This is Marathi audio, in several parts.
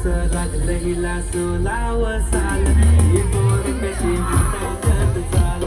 जसं लागलं हिला सोलाव साल ही पोर कशी म्हणतात चाल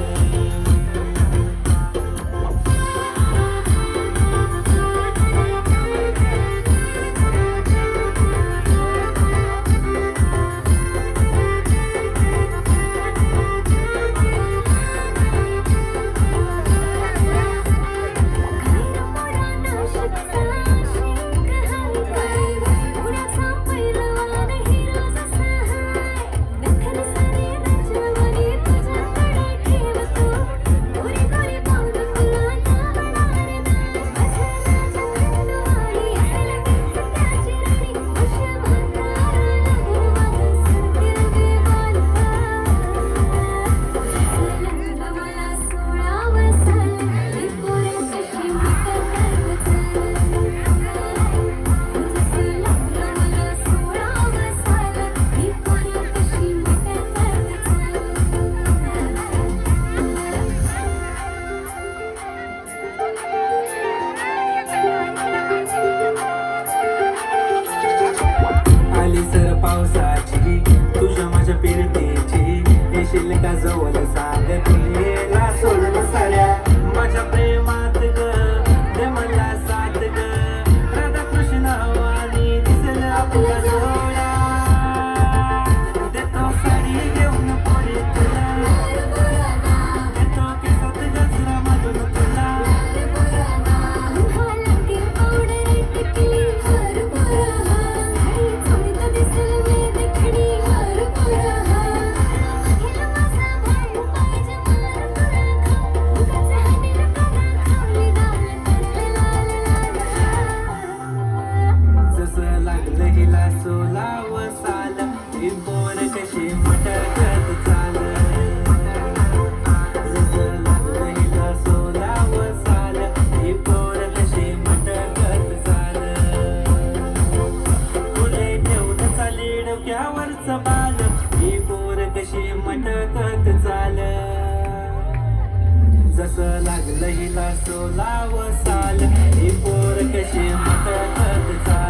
सर पावसाची तुझ्या माझ्या पिरतीची येशील का जवळ सांग तुला सोडून साऱ्या माझ्या प्रेमात ग दे मला साथ ग राधा कृष्ण आणि दिसेल आपला जोडा देतो साडी घेऊन पोरी तुला देतो केसात गजरा मधून तुला हिला सोलाव साल ही पोर कशी मटकत चाल जसं लागलं हिला सोलाव साल ही पोर कशी मटकत चाल फुले ठेवून चाली डोक्यावरचं बाल ही पोर कशी मटकत चाल जसं लागलं हिला सोलाव साल ही पोर कशी मटकत चाल